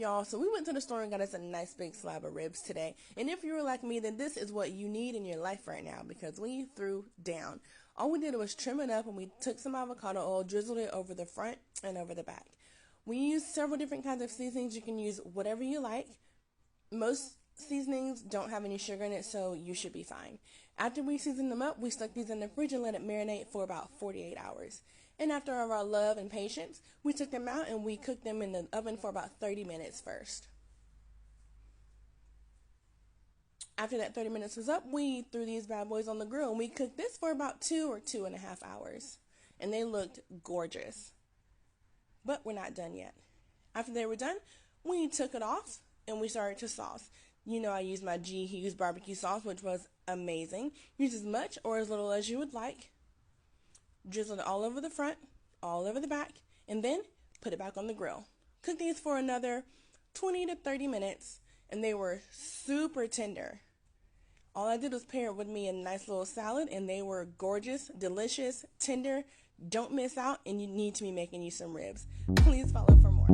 y'all? So we went to the store and got us a nice big slab of ribs today. And if you were like me, then this is what you need in your life right now, because we threw down. All we did was trim it up, and we took some avocado oil, drizzled it over the front and over the back. We used several different kinds of seasonings. You can use whatever you like. Most seasonings don't have any sugar in it, so you should be fine. After we seasoned them up, we stuck these in the fridge and let it marinate for about 48 hours. And after our love and patience, we took them out and we cooked them in the oven for about 30 minutes first. After that 30 minutes was up, we threw these bad boys on the grill and we cooked this for about 2 or 2.5 hours. And they looked gorgeous. But we're not done yet. After they were done, we took it off and we started to sauce. You know, I used my G Hughes barbecue sauce, which was amazing. Use as much or as little as you would like. Drizzle it all over the front, all over the back, and then put it back on the grill. Cook these for another 20 to 30 minutes, and they were super tender. All I did was pair it with me a nice little salad, and they were gorgeous, delicious, tender. Don't miss out, and you need to be making you some ribs. Please follow for more.